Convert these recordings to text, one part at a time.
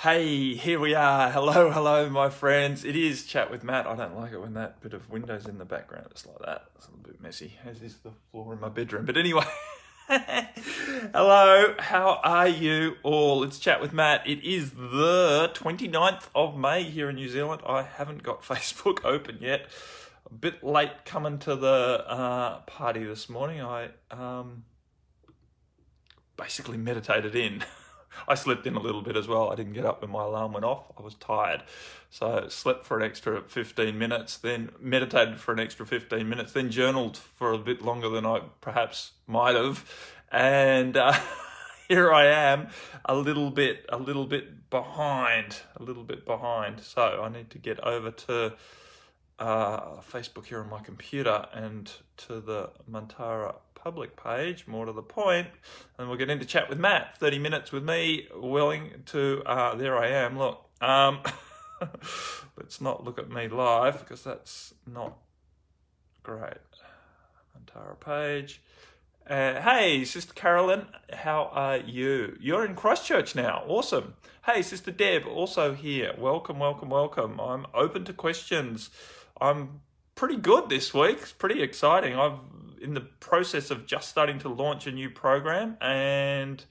Hey, here we are. Hello, my friends. It is Chat with Matt. I don't like it when that bit of window's in the background. It's like that. It's a little bit messy, as is the floor in my bedroom. But anyway, hello. How are you all? It's Chat with Matt. It is the 29th of May here in New Zealand. I haven't got Facebook open yet. A bit late coming to the party this morning. I basically meditated in. I slept in a little bit as well. I didn't get up when my alarm went off. I was tired. So slept for an extra 15 minutes, then meditated for an extra 15 minutes, then journaled for a bit longer than I perhaps might have. And here I am, a little bit behind. So I need to get over to Facebook here on my computer and to the Mantara public page, more to the point, and we'll get into Chat with Matt. 30 minutes with me, willing to, there I am, look. Let's not look at me live because that's not great. Mantara page. Hey, Sister Carolyn, how are you? You're in Christchurch now. Awesome. Hey, Sister Deb, also here. Welcome. I'm open to questions. I'm pretty good this week. It's pretty exciting. I'm in the process of just starting to launch a new program, and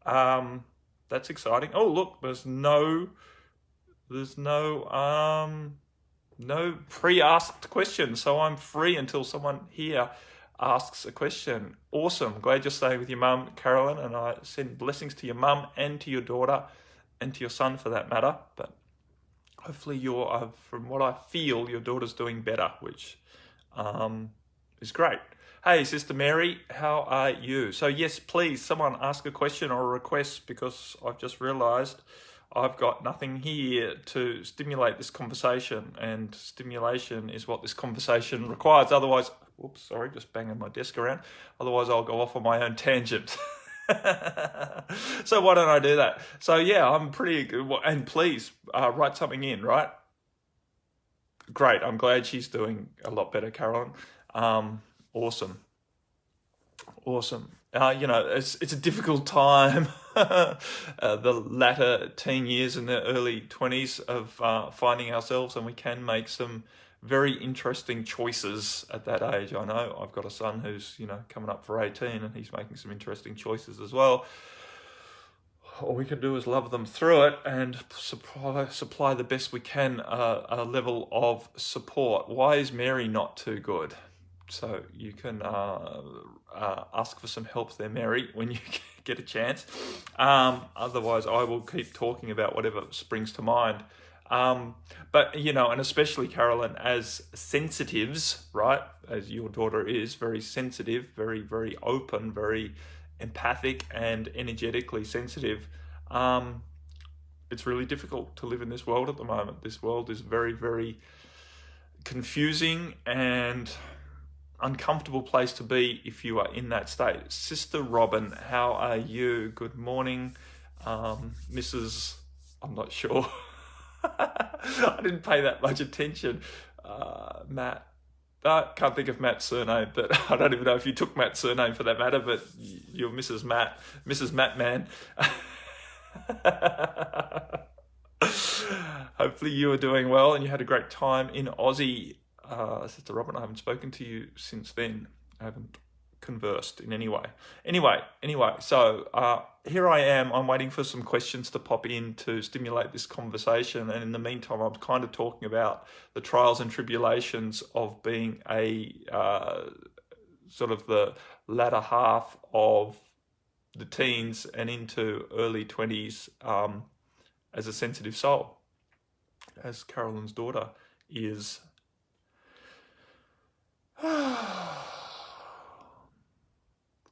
that's exciting. Oh, look, there's no pre-asked questions, so I'm free until someone here asks a question. Awesome. Glad you're staying with your mum, Carolyn, and I send blessings to your mum and to your daughter and to your son for that matter. But hopefully you're, from what I feel, your daughter's doing better, which is great. Hey, Sister Mary, how are you? So yes, please, someone ask a question or a request, because I've just realised I've got nothing here to stimulate this conversation, and stimulation is what this conversation requires. Otherwise, whoops, sorry, just banging my desk around. Otherwise, I'll go off on my own tangent. So why don't I do that? So yeah, I'm pretty good. And please write something in, right? Great. I'm glad she's doing a lot better, Carolyn. Awesome. It's a difficult time. The latter teen years and the early 20s of finding ourselves, and we can make some very interesting choices at that age. I know I've got a son who's, coming up for 18, and he's making some interesting choices as well. All we can do is love them through it and supply the best we can a level of support. Why is Mary not too good? So you can ask for some help there, Mary, when you get a chance. Otherwise, I will keep talking about whatever springs to mind. But, and especially Carolyn, as sensitives, right, as your daughter is, very sensitive, very, very open, very empathic and energetically sensitive, it's really difficult to live in this world at the moment. This world is very, very confusing and uncomfortable place to be if you are in that state. Sister Robin, how are you? Good morning. Mrs. I'm not sure. I didn't pay that much attention. Matt. I can't think of Matt's surname, but I don't even know if you took Matt's surname for that matter, but you're Mrs. Matt Man. Hopefully you are doing well and you had a great time in Aussie. Sister Robin, I haven't spoken to you since then. I haven't conversed in any way. Anyway, so here I am. I'm waiting for some questions to pop in to stimulate this conversation. And in the meantime, I'm kind of talking about the trials and tribulations of being a sort of the latter half of the teens and into early 20s as a sensitive soul, as Carolyn's daughter is.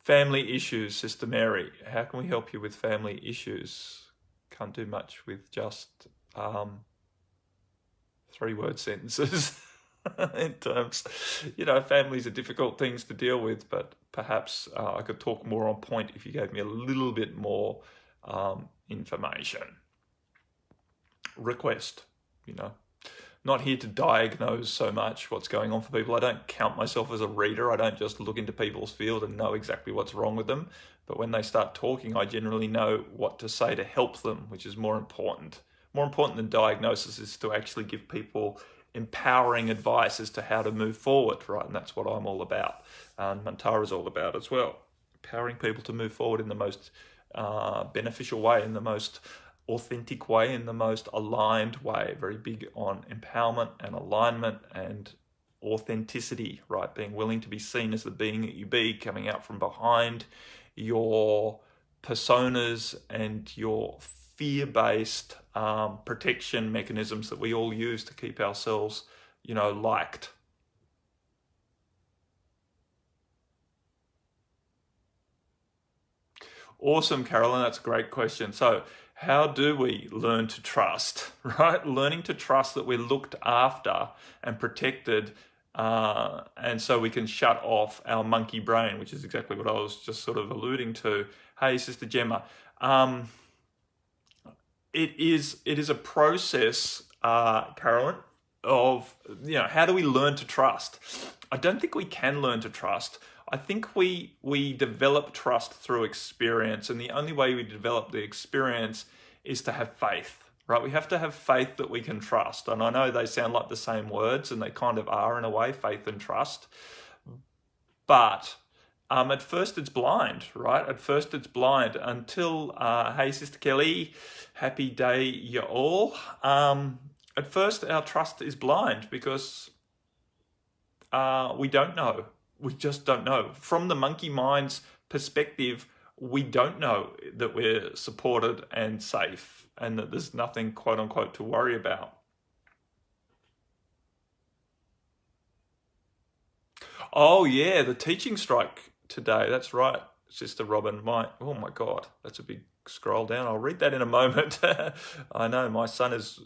Family issues, Sister Mary. How can we help you with family issues? Can't do much with just 3-word sentences. In terms, families are difficult things to deal with, but perhaps I could talk more on point if you gave me a little bit more information. Request, not here to diagnose so much what's going on for people. I don't count myself as a reader. I don't just look into people's field and know exactly what's wrong with them. But when they start talking, I generally know what to say to help them, which is more important more important than diagnosis is to actually give people empowering advice as to how to move forward, right? And that's what I'm all about, and Mantara's all about as well. Empowering people to move forward in the most beneficial way, in the most authentic way, in the most aligned way. Very big on empowerment and alignment and authenticity, right? Being willing to be seen as the being that you be, coming out from behind your personas and your fear-based protection mechanisms that we all use to keep ourselves, liked. Awesome, Carolyn. That's a great question. So how do we learn to trust, right? Learning to trust that we're looked after and protected, and so we can shut off our monkey brain, which is exactly what I was just sort of alluding to. Hey, Sister Gemma. It is a process, Carolyn, of, how do we learn to trust? I don't think we can learn to trust. I think we develop trust through experience, and the only way we develop the experience is to have faith, right? We have to have faith that we can trust. And I know they sound like the same words, and they kind of are in a way, faith and trust. But at first it's blind, right? At first it's blind until, hey, Sister Kelly, happy day, you all. At first our trust is blind because we don't know. We just don't know. From the monkey mind's perspective, we don't know that we're supported and safe and that there's nothing, quote unquote, to worry about. Oh yeah, the teaching strike today. That's right, Sister Robin. Oh my God, that's a big scroll down. I'll read that in a moment. I know my son is,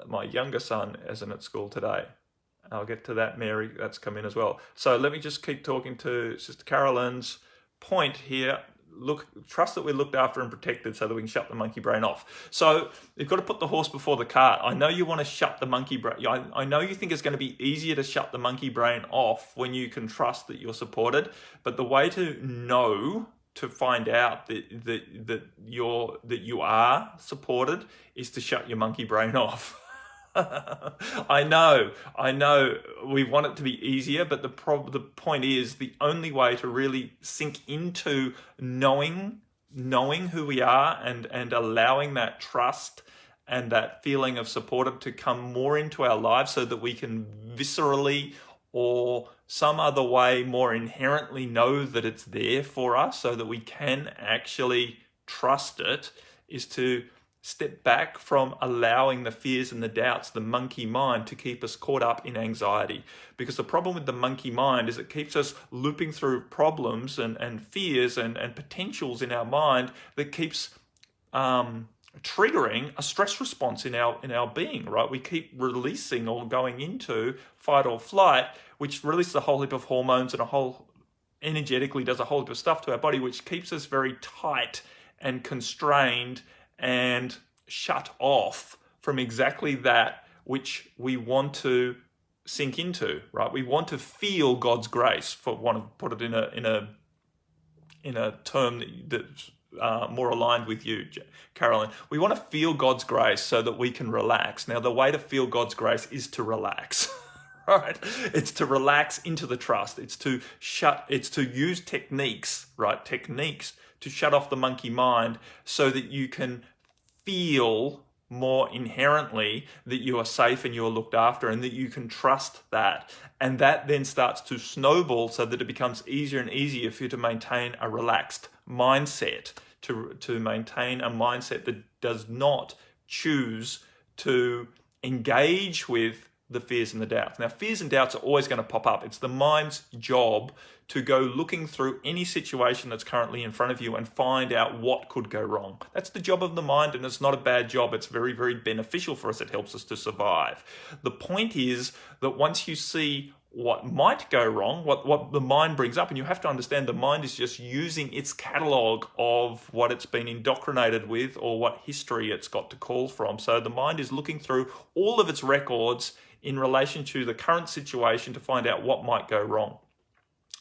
my younger son isn't at school today. I'll get to that, Mary. That's come in as well. So let me just keep talking to Sister Carolyn's point here. Trust that we're looked after and protected so that we can shut the monkey brain off. So you've got to put the horse before the cart. I know you want to shut the monkey brain. I know you think it's going to be easier to shut the monkey brain off when you can trust that you're supported. But the way to know, to find out that you are supported, is to shut your monkey brain off. I know we want it to be easier, but the point is the only way to really sink into knowing who we are and allowing that trust and that feeling of supported to come more into our lives so that we can viscerally or some other way more inherently know that it's there for us so that we can actually trust it, is to step back from allowing the fears and the doubts, the monkey mind, to keep us caught up in anxiety. Because the problem with the monkey mind is it keeps us looping through problems and fears and potentials in our mind that keeps triggering a stress response in our being, right? We keep releasing or going into fight or flight, which releases a whole heap of hormones and energetically does a whole heap of stuff to our body, which keeps us very tight and constrained and shut off from exactly that which we want to sink into, right? We want to feel God's grace, for want to put it in a term that's more aligned with you, Carolyn. We want to feel God's grace so that we can relax. Now, the way to feel God's grace is to relax. Right? It's to relax into the trust. It's to use techniques, right? Techniques to shut off the monkey mind so that you can feel more inherently that you are safe and you are looked after and that you can trust that. And that then starts to snowball so that it becomes easier and easier for you to maintain a relaxed mindset, to maintain a mindset that does not choose to engage with the fears and the doubts. Now, fears and doubts are always going to pop up. It's the mind's job to go looking through any situation that's currently in front of you and find out what could go wrong. That's the job of the mind, and it's not a bad job. It's very, very beneficial for us. It helps us to survive. The point is that once you see what might go wrong, what the mind brings up, and you have to understand the mind is just using its catalogue of what it's been indoctrinated with or what history it's got to call from. So the mind is looking through all of its records in relation to the current situation to find out what might go wrong.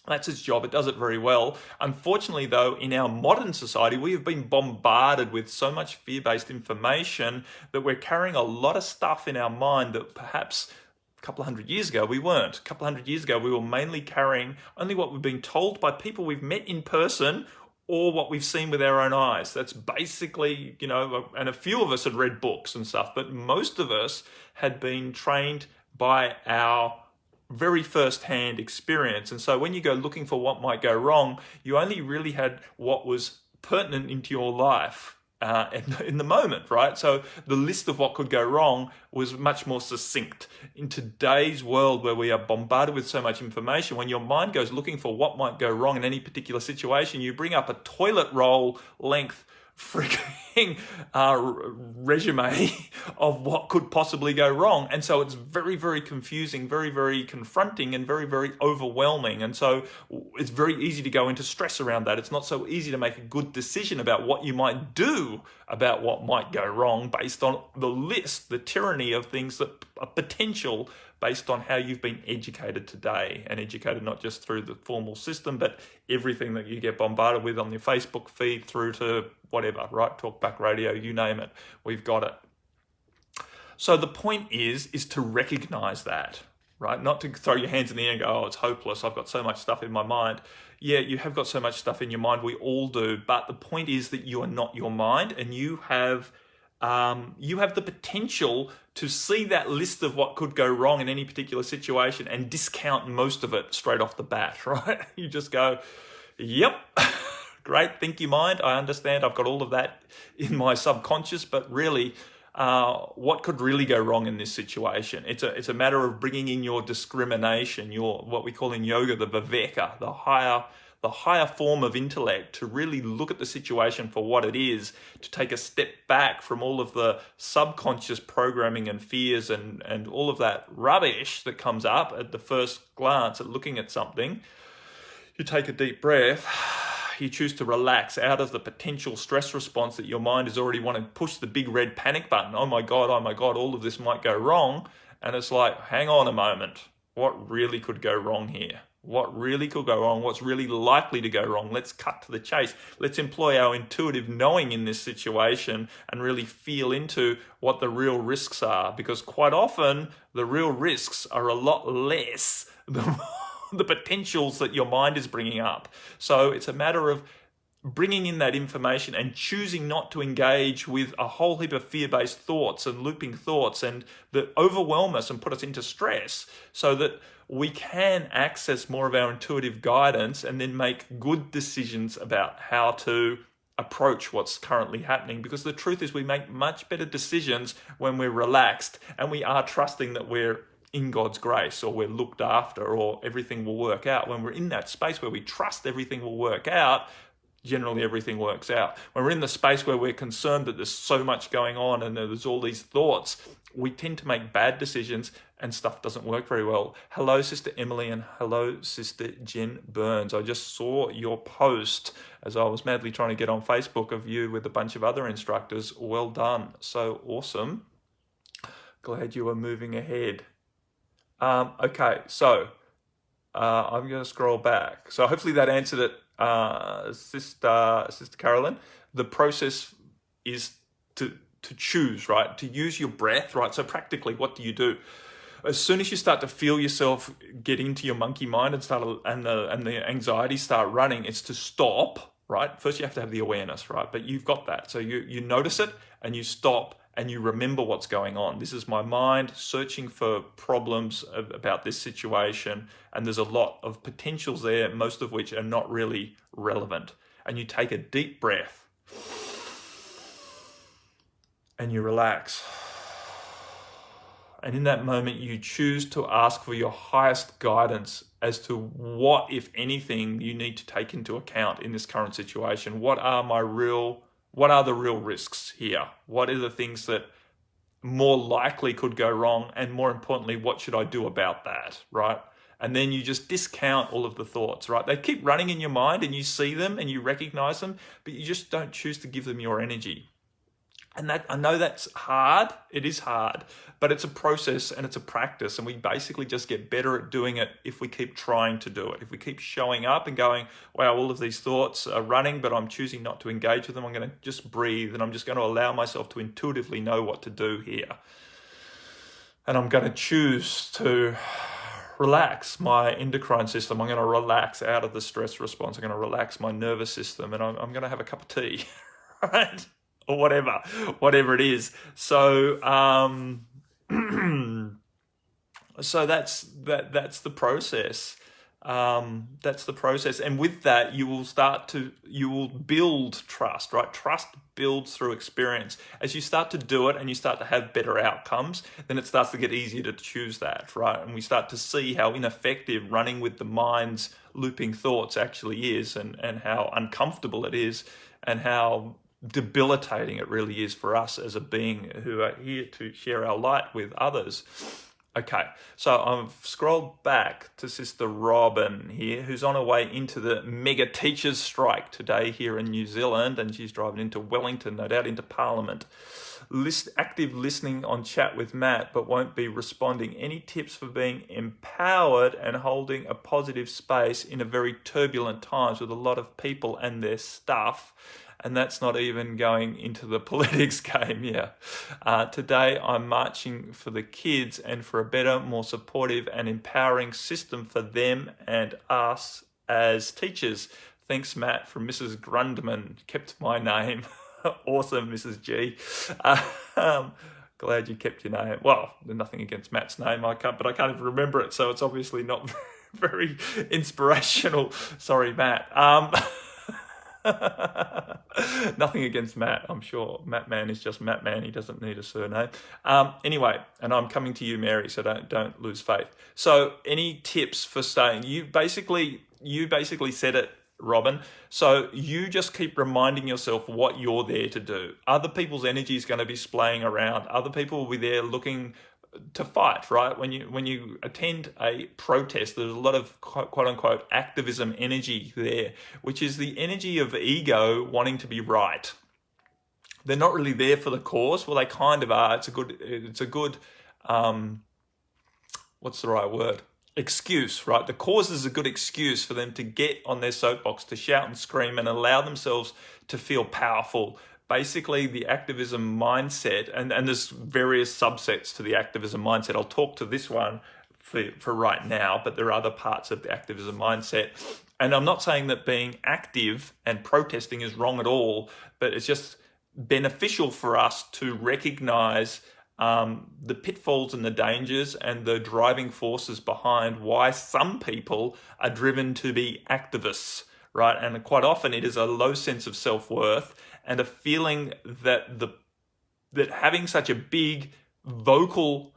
That's its job. It does it very well. Unfortunately, though, in our modern society, we have been bombarded with so much fear-based information that we're carrying a lot of stuff in our mind that perhaps a couple of hundred years ago we weren't. A couple of hundred years ago, we were mainly carrying only what we've been told by people we've met in person or what we've seen with our own eyes. That's basically, and a few of us had read books and stuff, but most of us had been trained by our very first-hand experience. And so when you go looking for what might go wrong, you only really had what was pertinent into your life in the moment, right? So the list of what could go wrong was much more succinct. In today's world where we are bombarded with so much information, when your mind goes looking for what might go wrong in any particular situation, you bring up a toilet roll length freaking resume of what could possibly go wrong. And so it's very, very confusing, very, very confronting, and very, very overwhelming. And so it's very easy to go into stress around that. It's not so easy to make a good decision about what you might do about what might go wrong based on the list, the tyranny of things that are potential based on how you've been educated today, and educated not just through the formal system, but everything that you get bombarded with on your Facebook feed through to whatever, right? Talkback radio, you name it, we've got it. So the point is to recognize that, right? Not to throw your hands in the air and go, oh, it's hopeless, I've got so much stuff in my mind. Yeah, you have got so much stuff in your mind, we all do, but the point is that you are not your mind, and you have the potential to see that list of what could go wrong in any particular situation and discount most of it straight off the bat, right? You just go, yep, great, think you mind, I understand, I've got all of that in my subconscious, but really, what could really go wrong in this situation? It's a matter of bringing in your discrimination, your what we call in yoga the viveka, the higher form of intellect, to really look at the situation for what it is, to take a step back from all of the subconscious programming and fears and all of that rubbish that comes up at the first glance at looking at something. You take a deep breath, you choose to relax out of the potential stress response that your mind is already wanting to push the big red panic button. Oh my God, all of this might go wrong. And it's like, hang on a moment, what really could go wrong here? What really could go wrong? What's really likely to go wrong? Let's cut to the chase. Let's employ our intuitive knowing in this situation and really feel into what the real risks are, because quite often the real risks are a lot less than the potentials that your mind is bringing up. So it's a matter of bringing in that information and choosing not to engage with a whole heap of fear-based thoughts and looping thoughts and that overwhelm us and put us into stress, so that we can access more of our intuitive guidance and then make good decisions about how to approach what's currently happening. Because the truth is, we make much better decisions when we're relaxed and we are trusting that we're in God's grace, or we're looked after, or everything will work out. When we're in that space where we trust everything will work out, generally everything works out. When we're in the space where we're concerned that there's so much going on and there's all these thoughts, we tend to make bad decisions and stuff doesn't work very well. Hello, Sister Emily, and hello, Sister Jen Burns. I just saw your post as I was madly trying to get on Facebook of you with a bunch of other instructors. Well done. So awesome. Glad you are moving ahead. Okay, so I'm going to scroll back. So hopefully that answered it, Sister Carolyn. The process is to choose, right? To use your breath, right? So practically, what do you do? As soon as you start to feel yourself get into your monkey mind and the anxiety start running, it's to stop, right? First, you have to have the awareness, right? But you've got that. So you notice it and you stop and you remember what's going on. This is my mind searching for problems about this situation, and there's a lot of potentials there, most of which are not really relevant. And you take a deep breath and you relax. And in that moment, you choose to ask for your highest guidance as to what, if anything, you need to take into account in this current situation. What are the real risks here? What are the things that more likely could go wrong? And more importantly, what should I do about that, right? And then you just discount all of the thoughts, right? They keep running in your mind and you see them and you recognize them, but you just don't choose to give them your energy. And that, I know that's hard. It is hard, but it's a process and it's a practice. And we basically just get better at doing it if we keep trying to do it. If we keep showing up and going, wow, all of these thoughts are running, but I'm choosing not to engage with them. I'm going to just breathe, and I'm just going to allow myself to intuitively know what to do here. And I'm going to choose to relax my endocrine system. I'm going to relax out of the stress response. I'm going to relax my nervous system, and I'm going to have a cup of tea, right? Or whatever it is. So, so that's the process. That's the process, and with that, you will build trust, right? Trust builds through experience. As you start to do it, and you start to have better outcomes, then it starts to get easier to choose that, right? And we start to see how ineffective running with the mind's looping thoughts actually is, and how uncomfortable it is, and how debilitating it really is for us as a being who are here to share our light with others. Okay, so I've scrolled back to Sister Robin here, who's on her way into the mega teachers strike today here in New Zealand, and she's driving into Wellington, no doubt into Parliament. Active listening on chat with Matt, but won't be responding. Any tips for being empowered and holding a positive space in a very turbulent times with a lot of people and their stuff? And that's not even going into the politics game, yeah. Today, I'm marching for the kids and for a better, more supportive and empowering system for them and us as teachers. Thanks, Matt, from Mrs. Grundman. Kept my name. Awesome, Mrs. G. Glad you kept your name. Well, there's nothing against Matt's name, but I can't even remember it, so it's obviously not very inspirational. Sorry, Matt. Nothing against Matt. I'm sure Matt Man is just Matt Man. He doesn't need a surname. Anyway, and I'm coming to you, Mary, so don't lose faith. So any tips for staying? You basically said it, Robin. So you just keep reminding yourself what you're there to do. Other people's energy is going to be splaying around. Other people will be there looking to fight, right? When you attend a protest, there's a lot of quote unquote activism energy there, which is the energy of ego wanting to be right. They're not really there for the cause. Well, they kind of are. It's a good what's the right word? Excuse, right? The cause is a good excuse for them to get on their soapbox, to shout and scream and allow themselves to feel powerful. Basically, the activism mindset, and there's various subsets to the activism mindset. I'll talk to this one for right now, but there are other parts of the activism mindset. And I'm not saying that being active and protesting is wrong at all, but it's just beneficial for us to recognize the pitfalls and the dangers and the driving forces behind why some people are driven to be activists, right? And quite often it is a low sense of self-worth and a feeling that that having such a big vocal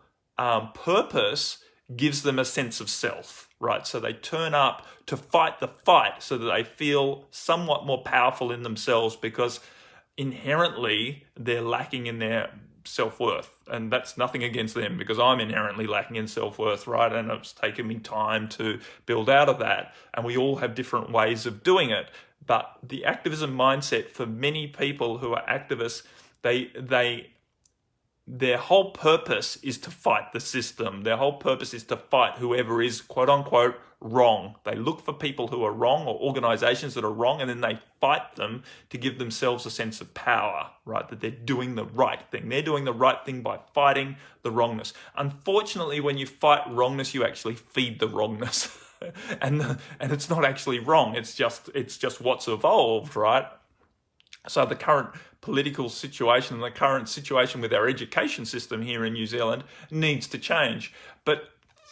purpose gives them a sense of self, right? So they turn up to fight the fight so that they feel somewhat more powerful in themselves, because inherently they're lacking in their self-worth. And that's nothing against them, because I'm inherently lacking in self-worth, right? And it's taken me time to build out of that. And we all have different ways of doing it. But the activism mindset for many people who are activists, their whole purpose is to fight the system. Their whole purpose is to fight whoever is quote unquote wrong. They look for people who are wrong or organizations that are wrong, and then they fight them to give themselves a sense of power, right? That they're doing the right thing. They're doing the right thing by fighting the wrongness. Unfortunately, when you fight wrongness, you actually feed the wrongness. and it's not actually wrong. It's just what's evolved, right? So the current political situation and the current situation with our education system here in New Zealand needs to change. But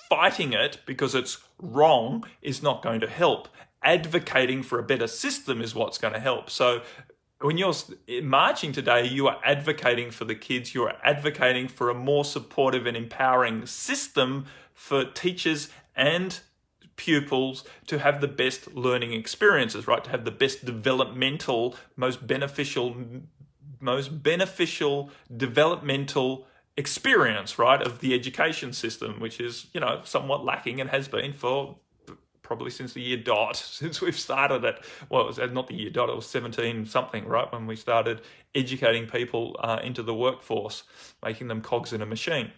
fighting it because it's wrong is not going to help. Advocating for a better system is what's going to help. So when you're marching today, you are advocating for the kids. You are advocating for a more supportive and empowering system for teachers and pupils to have the best learning experiences, right? To have the best developmental, most beneficial developmental experience, right, of the education system, which is, somewhat lacking and has been for probably since the year dot, since we've started it. Well, it was not the year dot, it was 17 something, right, when we started educating people into the workforce, making them cogs in a machine.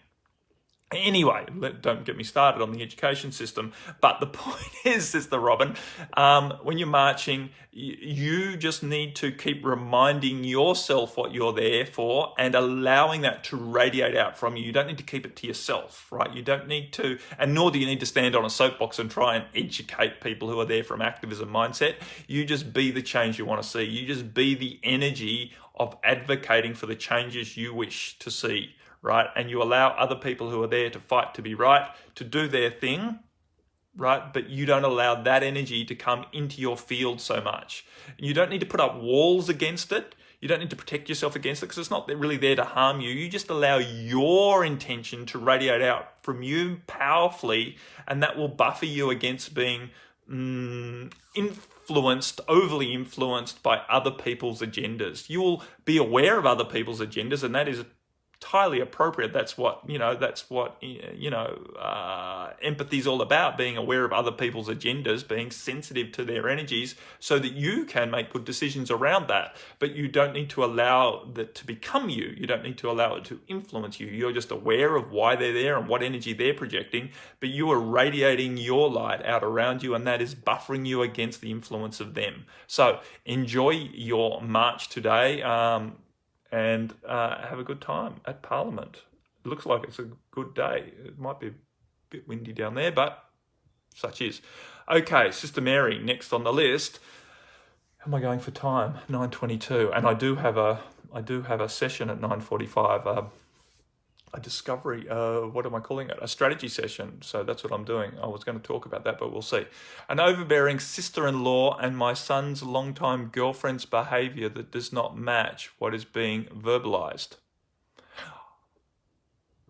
Anyway, don't get me started on the education system. But the point is, Sister Robin, when you're marching, you just need to keep reminding yourself what you're there for and allowing that to radiate out from you. You don't need to keep it to yourself, right? You don't need to, and nor do you need to stand on a soapbox and try and educate people who are there from activism mindset. You just be the change you want to see. You just be the energy of advocating for the changes you wish to see. Right? And you allow other people who are there to fight to be right, to do their thing, right? But you don't allow that energy to come into your field so much. You don't need to put up walls against it. You don't need to protect yourself against it because it's not really there to harm you. You just allow your intention to radiate out from you powerfully, and that will buffer you against being overly influenced by other people's agendas. You will be aware of other people's agendas, and that is entirely appropriate. That's what empathy is all about, being aware of other people's agendas, being sensitive to their energies so that you can make good decisions around that. But you don't need to allow that to become you. You don't need to allow it to influence you. You're just aware of why they're there and what energy they're projecting, but you are radiating your light out around you, and that is buffering you against the influence of them. So enjoy your march today. And have a good time at Parliament. It looks like it's a good day. It might be a bit windy down there, but such is. Okay, Sister Mary, next on the list. How am I going for time? 9:22, and I do have a session at 9:45. A discovery, what am I calling it? A strategy session. So that's what I'm doing. I was going to talk about that, but we'll see. An overbearing sister-in-law and my son's longtime girlfriend's behavior that does not match what is being verbalized.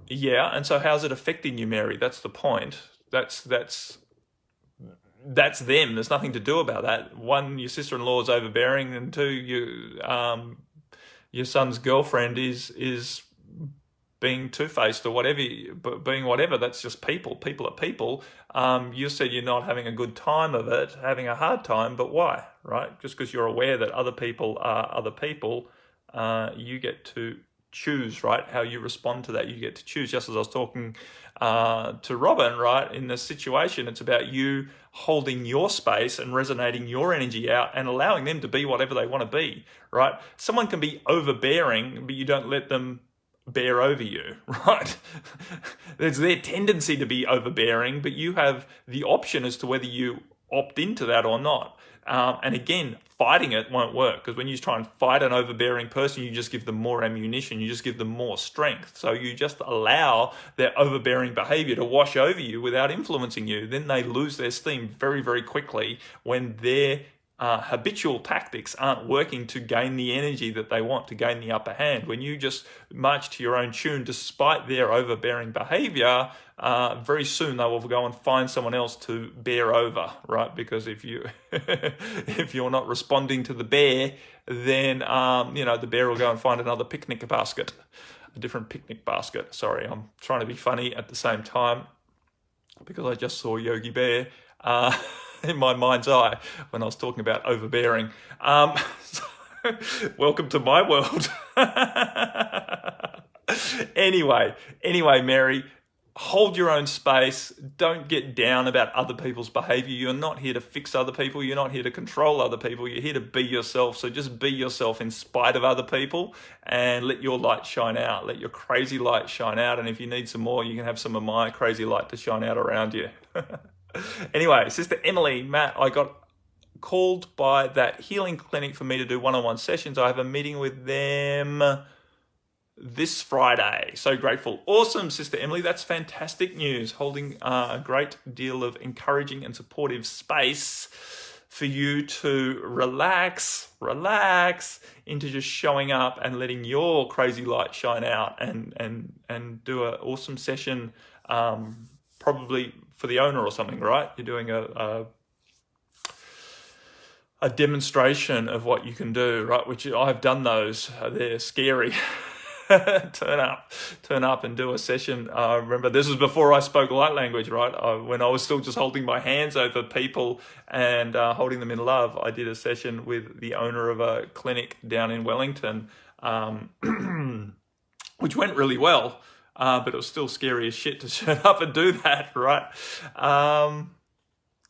Yeah, and so how's it affecting you, Mary? That's the point. That's them. There's nothing to do about that. One, your sister-in-law is overbearing, and two, your son's girlfriend is being two-faced or whatever, but being whatever. That's just people. People are people. You said you're not having a good time of it, having a hard time, but why, right? Just because you're aware that other people are other people, you get to choose, right? How you respond to that, you get to choose. Just as I was talking to Robin, right? In this situation, it's about you holding your space and resonating your energy out and allowing them to be whatever they want to be, right? Someone can be overbearing, but you don't let them bear over you, right? There's their tendency to be overbearing, but you have the option as to whether you opt into that or not. And again, fighting it won't work, because when you try and fight an overbearing person, you just give them more ammunition, you just give them more strength. So you just allow their overbearing behavior to wash over you without influencing you. Then they lose their steam very, very quickly when their habitual tactics aren't working to gain the energy that they want, to gain the upper hand. When you just march to your own tune despite their overbearing behavior, very soon they will go and find someone else to bear over, right? Because if you're not responding to the bear, then the bear will go and find another picnic basket, a different picnic basket. Sorry, I'm trying to be funny at the same time because I just saw Yogi Bear in my mind's eye when I was talking about overbearing. Welcome to my world. Anyway, Mary, hold your own space. Don't get down about other people's behavior. You're not here to fix other people. You're not here to control other people. You're here to be yourself. So just be yourself in spite of other people and let your light shine out. Let your crazy light shine out. And if you need some more, you can have some of my crazy light to shine out around you. Anyway, Sister Emily, Matt, I got called by that healing clinic for me to do one-on-one sessions. I have a meeting with them this Friday. So grateful. Awesome, Sister Emily. That's fantastic news. Holding a great deal of encouraging and supportive space for you to relax into just showing up and letting your crazy light shine out and do an awesome session, probably for the owner or something, right? You're doing a demonstration of what you can do, right? Which I've done those. They're scary. turn up and do a session. I remember this was before I spoke light language, right? When I was still just holding my hands over people and holding them in love. I did a session with the owner of a clinic down in Wellington, which went really well, but it was still scary as shit to turn up and do that, right?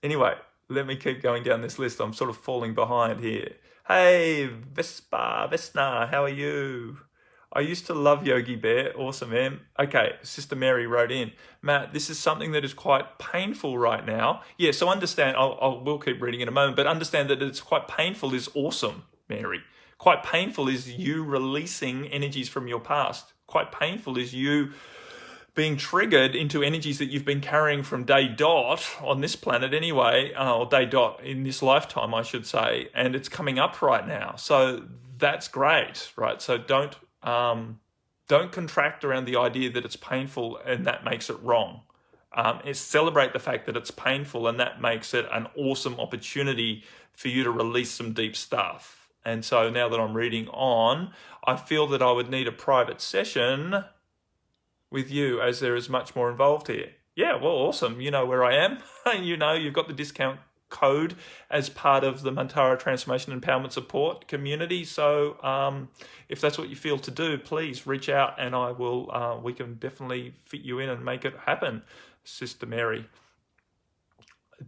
Anyway, let me keep going down this list. I'm sort of falling behind here. Hey, Vesna, how are you? I used to love Yogi Bear. Awesome, man. Okay, Sister Mary wrote in, Matt, this is something that is quite painful right now. Yeah, so understand, we'll keep reading in a moment, but understand that it's quite painful is awesome, Mary. Quite painful is you releasing energies from your past. Quite painful is you being triggered into energies that you've been carrying from day dot on this planet anyway, or day dot in this lifetime, I should say, and it's coming up right now. So that's great, right? So don't contract around the idea that it's painful and that makes it wrong. It's celebrate the fact that it's painful and that makes it an awesome opportunity for you to release some deep stuff. And so now that I'm reading on, I feel that I would need a private session with you as there is much more involved here. Yeah, well, awesome. You know where I am. You know, you've got the discount code as part of the Mantara Transformation Empowerment Support community. So if that's what you feel to do, please reach out and I will. We can definitely fit you in and make it happen, Sister Mary.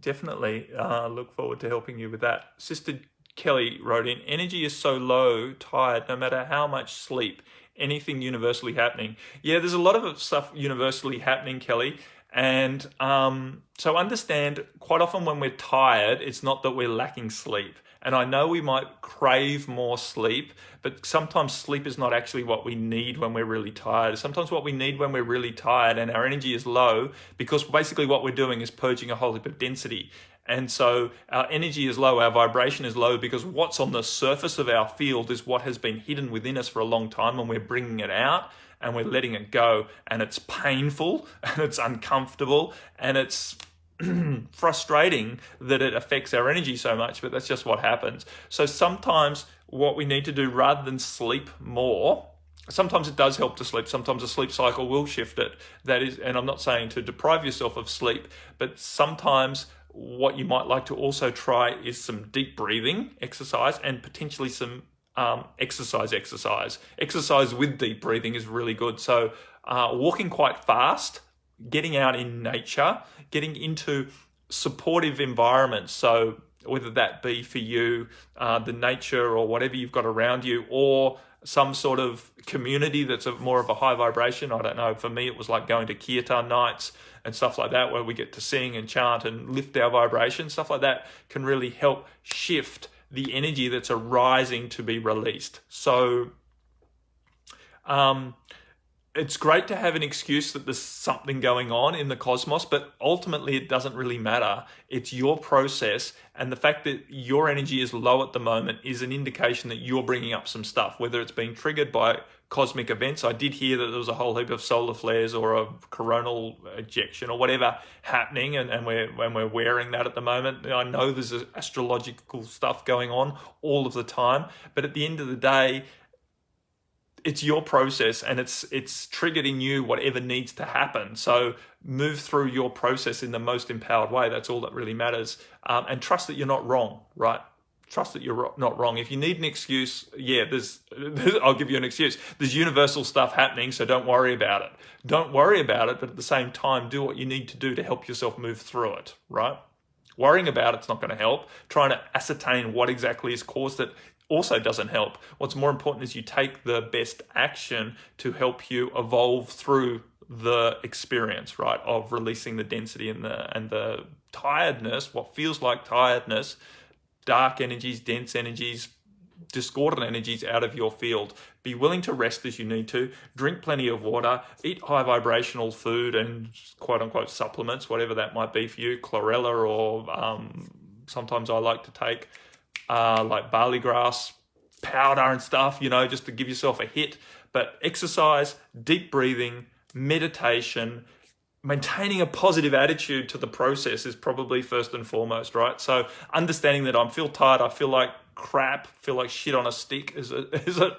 Definitely look forward to helping you with that. Sister Kelly wrote in, energy is so low, tired, no matter how much sleep, anything universally happening. Yeah, there's a lot of stuff universally happening, Kelly. And so understand, quite often when we're tired, it's not that we're lacking sleep. And I know we might crave more sleep, but sometimes sleep is not actually what we need when we're really tired. Sometimes what we need when we're really tired and our energy is low, because basically what we're doing is purging a whole heap of density. And so our energy is low, our vibration is low, because what's on the surface of our field is what has been hidden within us for a long time, and we're bringing it out and we're letting it go. And it's painful and it's uncomfortable and it's frustrating that it affects our energy so much, but that's just what happens. So sometimes what we need to do, rather than sleep more, sometimes it does help to sleep. Sometimes a sleep cycle will shift it. That is, and I'm not saying to deprive yourself of sleep, but sometimes what you might like to also try is some deep breathing exercise and potentially some exercise. Exercise with deep breathing is really good. So walking quite fast, getting out in nature, getting into supportive environments. So whether that be for you, the nature or whatever you've got around you, or some sort of community that's more of a high vibration. I don't know. For me, it was like going to kirtan nights and stuff like that, where we get to sing and chant and lift our vibration. Stuff like that can really help shift the energy that's arising to be released. So it's great to have an excuse that there's something going on in the cosmos, but ultimately it doesn't really matter. It's your process, and the fact that your energy is low at the moment is an indication that you're bringing up some stuff, whether it's being triggered by cosmic events. I did hear that there was a whole heap of solar flares or a coronal ejection or whatever happening, and we're wearing that at the moment. I know there's astrological stuff going on all of the time, but at the end of the day, it's your process, and it's triggered in you whatever needs to happen. So move through your process in the most empowered way. That's all that really matters. And trust that you're not wrong, right? Trust that you're not wrong. If you need an excuse, yeah, I'll give you an excuse. There's universal stuff happening, so don't worry about it. Don't worry about it, but at the same time, do what you need to do to help yourself move through it, right? Worrying about it's not going to help. Trying to ascertain what exactly has caused it also doesn't help. What's more important is you take the best action to help you evolve through the experience, right, of releasing the density and the tiredness, what feels like tiredness, dark energies, dense energies, discordant energies out of your field. Be willing to rest as you need to, drink plenty of water, eat high vibrational food and quote unquote supplements, whatever that might be for you, chlorella, or sometimes I like to take like barley grass powder and stuff, just to give yourself a hit. But exercise, deep breathing, meditation, maintaining a positive attitude to the process is probably first and foremost, right? So understanding that I feel tired, I feel like crap, feel like shit on a stick is a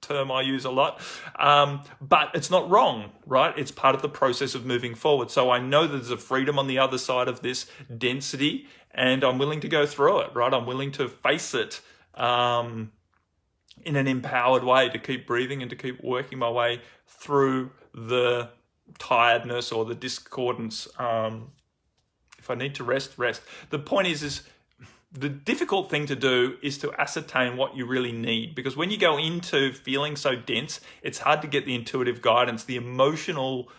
term I use a lot. But it's not wrong, right? It's part of the process of moving forward. So I know that there's a freedom on the other side of this density, and I'm willing to go through it, right? I'm willing to face it in an empowered way, to keep breathing and to keep working my way through the tiredness or the discordance. If I need to rest. The point is the difficult thing to do is to ascertain what you really need, because when you go into feeling so dense, it's hard to get the intuitive guidance. The emotional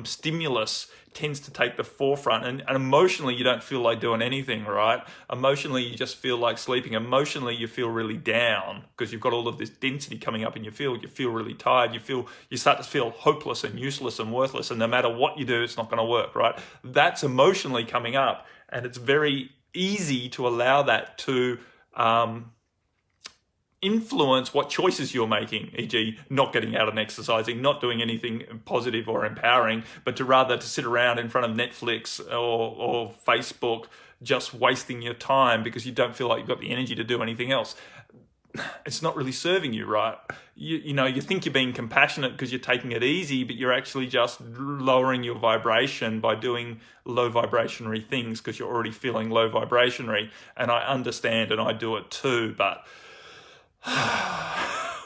stimulus tends to take the forefront, and emotionally you don't feel like doing anything, right? Emotionally you just feel like sleeping. Emotionally you feel really down because you've got all of this density coming up in your field. You feel really tired. You start to feel hopeless and useless and worthless, and no matter what you do, it's not going to work, right? That's emotionally coming up, and it's very easy to allow that to influence what choices you're making, e.g. not getting out and exercising, not doing anything positive or empowering, but to sit around in front of Netflix or Facebook, just wasting your time because you don't feel like you've got the energy to do anything else. It's not really serving you, right? You think you're being compassionate because you're taking it easy, but you're actually just lowering your vibration by doing low vibrationary things because you're already feeling low vibrationary. And I understand, and I do it too, but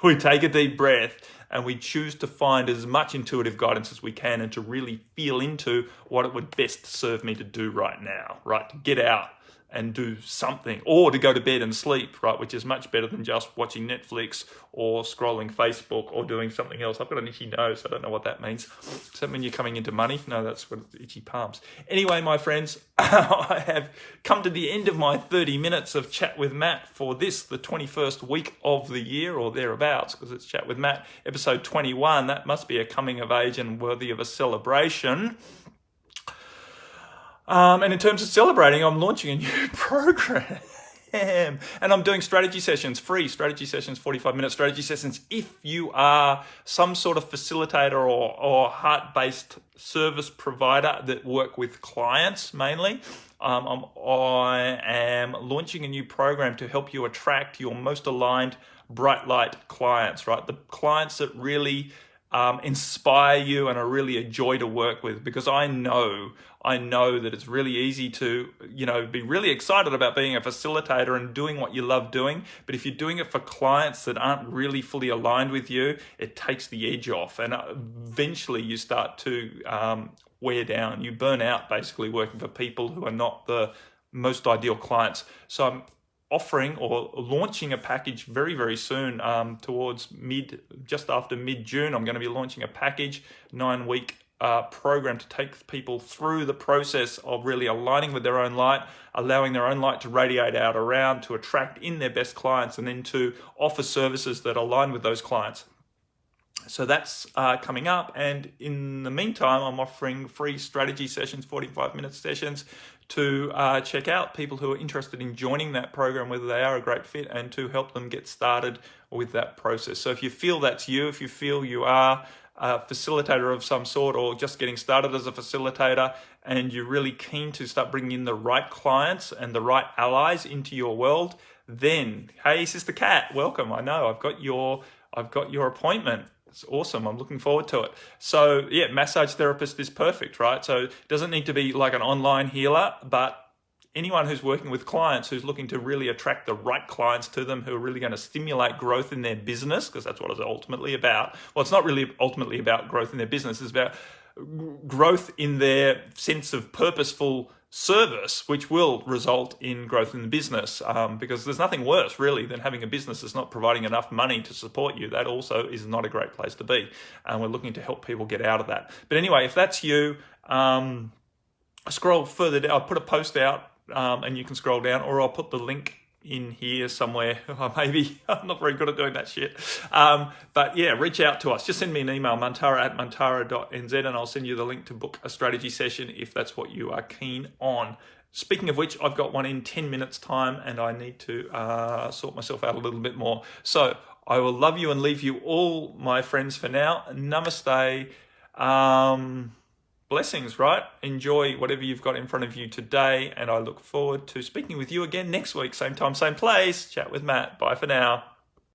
we take a deep breath and we choose to find as much intuitive guidance as we can, and to really feel into what it would best serve me to do right now, right? To get out and do something, or to go to bed and sleep, right? Which is much better than just watching Netflix or scrolling Facebook or doing something else. I've got an itchy nose. I don't know what that means. Does that mean you're coming into money? No, that's what itchy palms. Anyway, my friends, I have come to the end of my 30 minutes of Chat with Matt for this, the 21st week of the year or thereabouts, because it's Chat with Matt, episode 21. That must be a coming of age and worthy of a celebration. And in terms of celebrating, I'm launching a new program. And I'm doing strategy sessions, free strategy sessions, 45-minute strategy sessions. If you are some sort of facilitator or heart-based service provider that work with clients mainly, I am launching a new program to help you attract your most aligned, bright light clients, right? The clients that really inspire you and are really a joy to work with, because I know that it's really easy to, be really excited about being a facilitator and doing what you love doing. But if you're doing it for clients that aren't really fully aligned with you, it takes the edge off, and eventually you start to wear down. You burn out basically working for people who are not the most ideal clients. So I'm offering or launching a package very, very soon, towards just after mid-June. I'm going to be launching a package, 9-week program to take people through the process of really aligning with their own light, allowing their own light to radiate out around, to attract in their best clients, and then to offer services that align with those clients. So that's coming up. And in the meantime, I'm offering free strategy sessions, 45-minute sessions, to check out people who are interested in joining that program, whether they are a great fit, and to help them get started with that process. So if you feel that's you, if you feel you are a facilitator of some sort, or just getting started as a facilitator, and you're really keen to start bringing in the right clients and the right allies into your world, then, hey, Sister Cat, welcome. I know I've got your appointment. It's awesome. I'm looking forward to it. So yeah, massage therapist is perfect, right? So it doesn't need to be like an online healer, but anyone who's working with clients who's looking to really attract the right clients to them, who are really going to stimulate growth in their business, because that's what it's ultimately about. Well, it's not really ultimately about growth in their business. It's about growth in their sense of purposeful service, which will result in growth in the business, because there's nothing worse really than having a business that's not providing enough money to support you. That also is not a great place to be, and we're looking to help people get out of that. But anyway, if that's you, scroll further down. I'll put a post out, and you can scroll down, or I'll put the link in here somewhere. Maybe I'm not very good at doing that shit. But yeah, reach out to us. Just send me an email, mantara@mantara.nz, and I'll send you the link to book a strategy session if that's what you are keen on. Speaking of which, I've got one in 10 minutes time, and I need to sort myself out a little bit more. So I will love you and leave you all, my friends, for now. Namaste. Blessings, right? Enjoy whatever you've got in front of you today, and I look forward to speaking with you again next week, same time, same place. Chat with Matt. Bye for now.